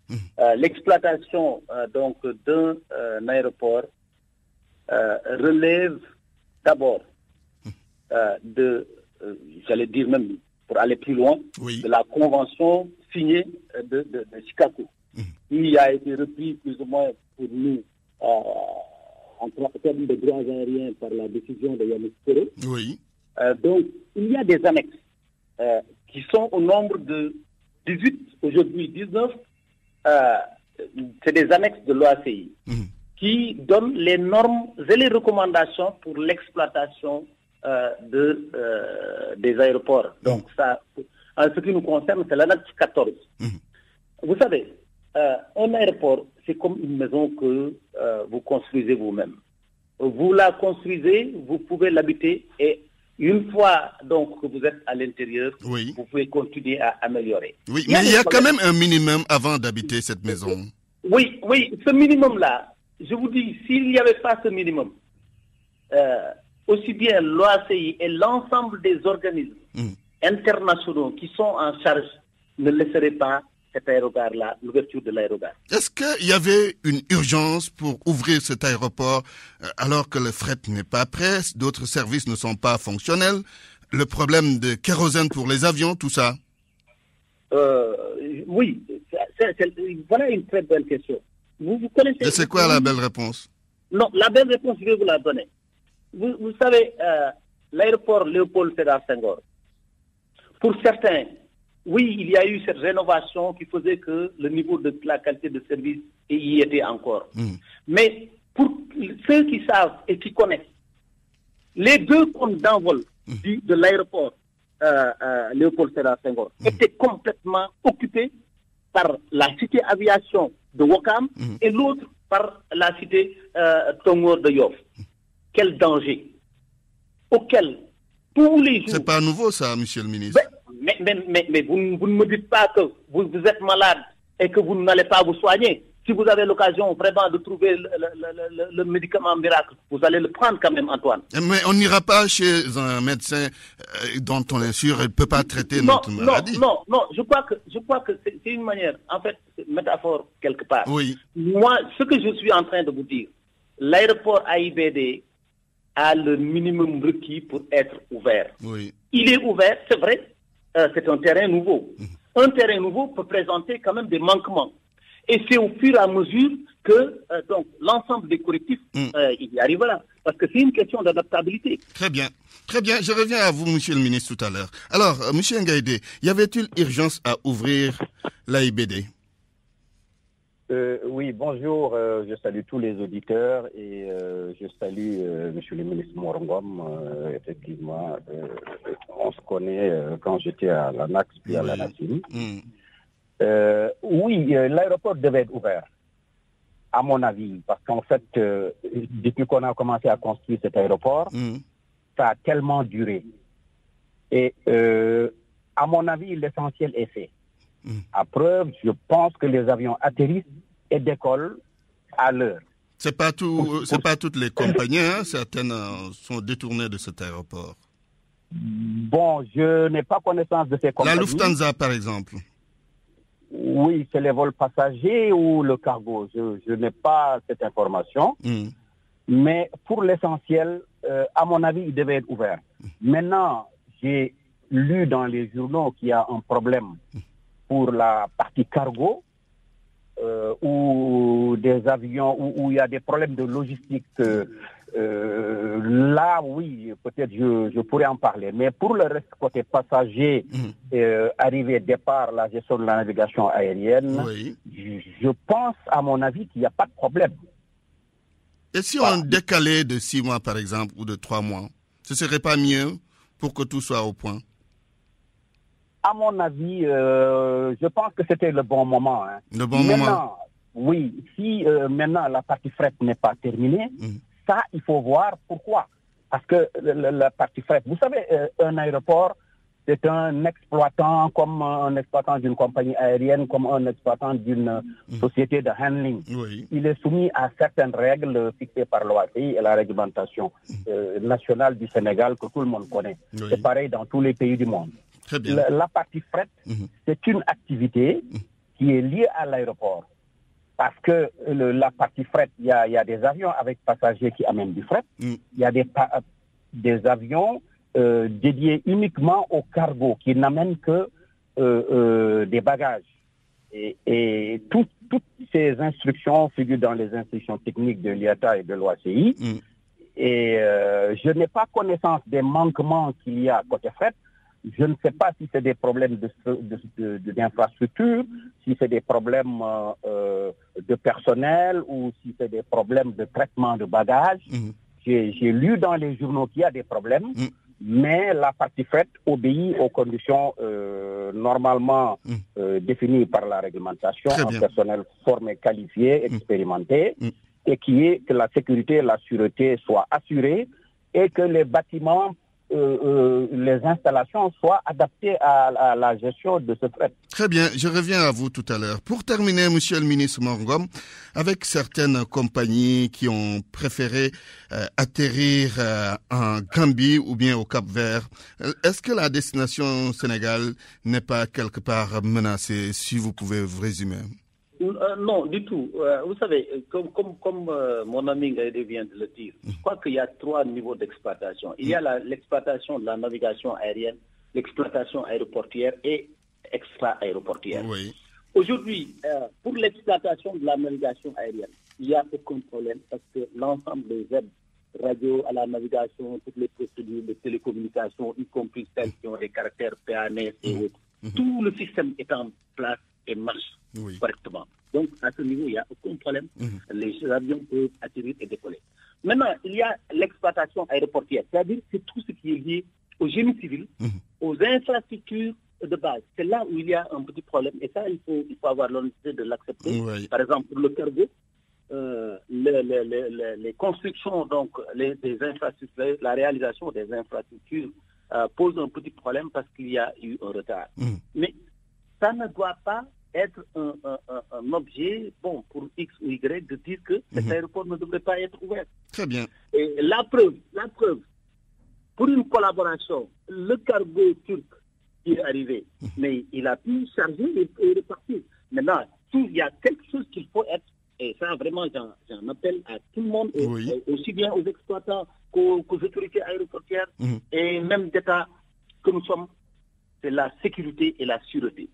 l'exploitation donc d'un aéroport relève d'abord j'allais dire même pour aller plus loin, de la convention signée de Chicago, qui a été repris plus ou moins pour nous en termes de droits aériens par la décision de Yanis Kéré. Oui. Donc, il y a des annexes qui sont au nombre de 18, aujourd'hui 19. C'est des annexes de l'OACI qui donnent les normes et les recommandations pour l'exploitation des aéroports. Donc, ça, en ce qui nous concerne, c'est l'annexe 14. Vous savez, un aéroport, c'est comme une maison que vous construisez vous-même. Vous la construisez, vous pouvez l'habiter et une fois donc que vous êtes à l'intérieur, vous pouvez continuer à améliorer. Oui, mais il y a quand même un minimum avant d'habiter cette maison. Oui, ce minimum-là, je vous dis, s'il n'y avait pas ce minimum, aussi bien l'OACI et l'ensemble des organismes internationaux qui sont en charge ne laisseraient pas cet aérogare-là, l'ouverture de l'aérogare. Est-ce qu'il y avait une urgence pour ouvrir cet aéroport alors que le fret n'est pas prêt, d'autres services ne sont pas fonctionnels, le problème de kérosène pour les avions, tout ça? Oui, voilà une très belle question. Vous connaissez... Et c'est quoi la belle réponse? Non, la belle réponse, je vais vous la donner. Vous savez, l'aéroport Léopold Sédar Senghor, pour certains, oui, il y a eu cette rénovation qui faisait que le niveau de la qualité de service y était encore. Mais pour ceux qui savent et qui connaissent, les 2 comptes d'envol de l'aéroport Léopold Sédar Senghor étaient complètement occupés par la cité aviation de Ouakam et l'autre par la cité Tongoor de Yoff. Quel danger auquel tous les jours... C'est pas nouveau ça, monsieur le ministre. Mais vous ne me dites pas que vous êtes malade et que vous n'allez pas vous soigner. Si vous avez l'occasion vraiment de trouver le médicament miracle, vous allez le prendre quand même, Antoine. Mais on n'ira pas chez un médecin dont on est sûr qu'il ne peut pas traiter notre maladie. Non, je crois que c'est une manière, en fait, c'est une métaphore quelque part. Oui. Moi, ce que je suis en train de vous dire, l'aéroport AIBD a le minimum requis pour être ouvert. Oui. Il est ouvert, c'est vrai, c'est un terrain nouveau. Un terrain nouveau peut présenter quand même des manquements. Et c'est au fur et à mesure que donc l'ensemble des collectifs il y arrivera. Parce que c'est une question d'adaptabilité. Très bien. Je reviens à vous, monsieur le ministre, tout à l'heure. Alors, monsieur Ngaïdé, y avait-il urgence à ouvrir l'AIBD? Oui, bonjour. Je salue tous les auditeurs et je salue monsieur le ministre Morongom. Effectivement, on se connaît quand j'étais à l'ANAX puis à la NACIM. Oui, l'aéroport devait être ouvert, à mon avis, parce qu'en fait, depuis qu'on a commencé à construire cet aéroport, ça a tellement duré. Et à mon avis, l'essentiel est fait. À preuve, je pense que les avions atterrissent et décollent à l'heure. C'est pas toutes les compagnies, hein? Certaines sont détournées de cet aéroport. Bon, je n'ai pas connaissance de ces compagnies. La Lufthansa, par exemple. Oui, c'est les vols passagers ou le cargo. Je n'ai pas cette information. Mais pour l'essentiel, à mon avis, il devait être ouvert. Maintenant, j'ai lu dans les journaux qu'il y a un problème pour la partie cargo, où des avions, où il y a des problèmes de logistique. Là, oui, peut-être je pourrais en parler. Mais pour le reste, côté passager, arrivée, départ, la gestion de la navigation aérienne, je pense, à mon avis, qu'il n'y a pas de problème. Et si on décalait de 6 mois, par exemple, ou de 3 mois, ce ne serait pas mieux pour que tout soit au point? À mon avis, je pense que c'était le bon moment. Hein. Le bon moment. Oui, si maintenant la partie fret n'est pas terminée, ça, il faut voir pourquoi. Parce que la partie fret, vous savez, un aéroport, c'est un exploitant comme un exploitant d'une compagnie aérienne, comme un exploitant d'une société de handling. Il est soumis à certaines règles fixées par l'OACI et la réglementation nationale du Sénégal que tout le monde connaît. C'est pareil dans tous les pays du monde. Très bien. La partie fret, c'est une activité qui est liée à l'aéroport. Parce que la partie fret, il y a des avions avec passagers qui amènent du fret. Il y a des avions dédiés uniquement au cargo, qui n'amènent que des bagages. Et toutes ces instructions figurent dans les instructions techniques de l'IATA et de l'OACI. Et je n'ai pas connaissance des manquements qu'il y a côté fret. Je ne sais pas si c'est des problèmes d'infrastructure, si c'est des problèmes de personnel ou si c'est des problèmes de traitement de bagages. J'ai lu dans les journaux qu'il y a des problèmes, mais la partie fret obéit aux conditions normalement définies par la réglementation, un personnel formé, qualifié, expérimenté, et qui est que la sécurité et la sûreté soient assurées et que les bâtiments les installations soient adaptées à la gestion de ce fret. Très bien, je reviens à vous tout à l'heure. Pour terminer, monsieur le ministre Morongom, avec certaines compagnies qui ont préféré atterrir en Gambie ou bien au Cap-Vert, est-ce que la destination Sénégal n'est pas quelque part menacée, si vous pouvez vous résumer? Non, du tout. Vous savez, comme mon ami Gaïdé vient de le dire, je crois qu'il y a 3 niveaux d'exploitation. Il y a l'exploitation de la navigation aérienne, l'exploitation aéroportière et extra-aéroportière. Aujourd'hui, pour l'exploitation de la navigation aérienne, il n'y a aucun problème parce que l'ensemble des aides radio à la navigation, toutes les procédures de télécommunication, y compris celles qui ont des caractères PANS et autres, tout le système est en place et marche correctement. Donc, à ce niveau, il n'y a aucun problème. Les avions peuvent atterrir et décoller. Maintenant, il y a l'exploitation aéroportuaire, c'est-à-dire c'est tout ce qui est lié au génie civil, aux infrastructures de base. C'est là où il y a un petit problème. Et ça, il faut avoir l'honnêteté de l'accepter. Par exemple, pour le cargo, les constructions, donc des infrastructures, la réalisation des infrastructures pose un petit problème parce qu'il y a eu un retard. Mais ça ne doit pas être un objet, bon, pour X ou Y, de dire que cet aéroport ne devrait pas être ouvert. Très bien. Et la preuve, pour une collaboration, le cargo turc qui est arrivé, mais il a pu charger et repartir. Maintenant, il y a quelque chose qu'il faut être, et ça vraiment j'en appelle à tout le monde, aussi bien aux exploitants qu'aux autorités aéroportuaires et même d'État que nous sommes, c'est la sécurité et la sûreté.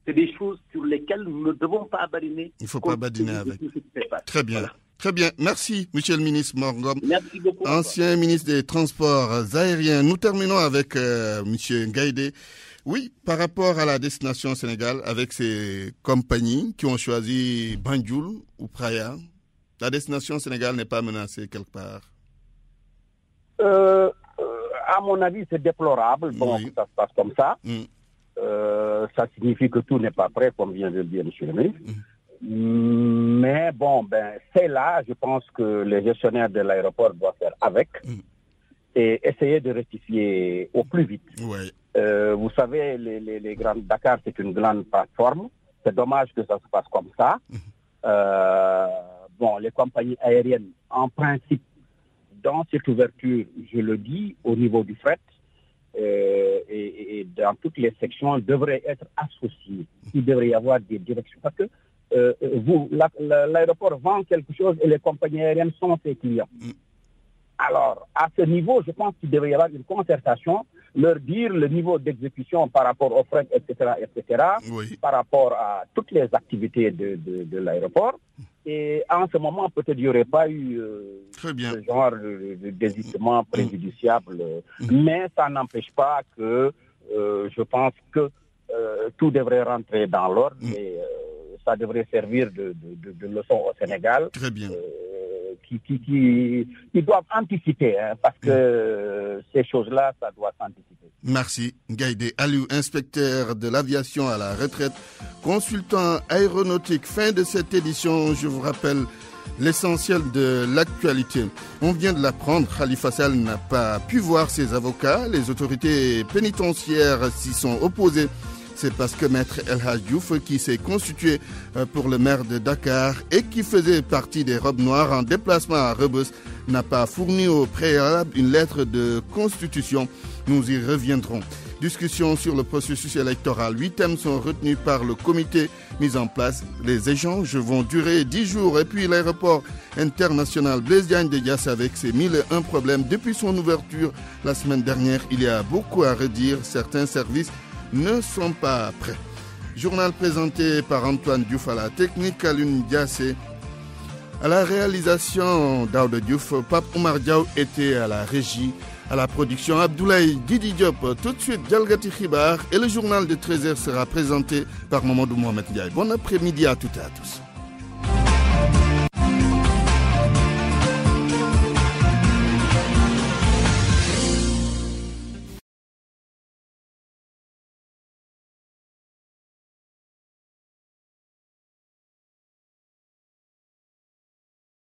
C'est des choses sur lesquelles nous ne devons pas badiner. Il ne faut pas badiner avec. Très bien. Voilà. Très bien. Merci, monsieur le ministre Morngom. Merci beaucoup. Ancien ministre des Transports aériens. Nous terminons avec monsieur Ngaïdé. Oui, par rapport à la destination Sénégal, avec ces compagnies qui ont choisi Banjul ou Praia, la destination Sénégal n'est pas menacée quelque part. À mon avis, c'est déplorable. Bon, ça se passe comme ça. Ça signifie que tout n'est pas prêt, comme vient de le dire M. le ministre. Mais bon, c'est là, je pense que les gestionnaires de l'aéroport doivent faire avec et essayer de rectifier au plus vite. Vous savez, les grandes Dakar, c'est une grande plateforme. C'est dommage que ça se passe comme ça. Bon, les compagnies aériennes, en principe, dans cette ouverture, je le dis, au niveau du fret, et dans toutes les sections devraient être associées. Il devrait y avoir des directions. Parce que l'aéroport vend quelque chose et les compagnies aériennes sont ses clients. Alors, à ce niveau, je pense qu'il devrait y avoir une concertation, leur dire le niveau d'exécution par rapport aux frais, etc., par rapport à toutes les activités de l'aéroport. Et en ce moment, peut-être il n'y aurait pas eu ce genre de désistement préjudiciable. Mais ça n'empêche pas que je pense que tout devrait rentrer dans l'ordre et ça devrait servir de leçon au Sénégal. Très bien. Qui doivent anticiper, parce que ces choses-là, ça doit s'anticiper. Merci. Ngaïdé Aliou, inspecteur de l'aviation à la retraite, consultant aéronautique. Fin de cette édition, je vous rappelle l'essentiel de l'actualité. On vient de l'apprendre, Khalifa Sall n'a pas pu voir ses avocats. Les autorités pénitentiaires s'y sont opposées. C'est parce que Maître El Hadj Diouf, qui s'est constitué pour le maire de Dakar et qui faisait partie des robes noires en déplacement à Rebeuss, n'a pas fourni au préalable une lettre de constitution. Nous y reviendrons. Discussion sur le processus électoral. 8 thèmes sont retenus par le comité mis en place. Les échanges vont durer 10 jours. Et puis l'aéroport international Blaise Diagne de Diass avec ses 1001 problèmes. Depuis son ouverture la semaine dernière, il y a beaucoup à redire. Certains services ne sont pas prêts. Journal présenté par Antoine Diouf à la technique, Alun Diassé à la réalisation, Daouda Diouf. Pape Oumar Diaw était à la régie, à la production, Abdoulaye Didi Diop. Tout de suite, Djalgati Khibar et le journal de 13h sera présenté par Mamadou Mohamed Ndiaye. Bon après-midi à toutes et à tous.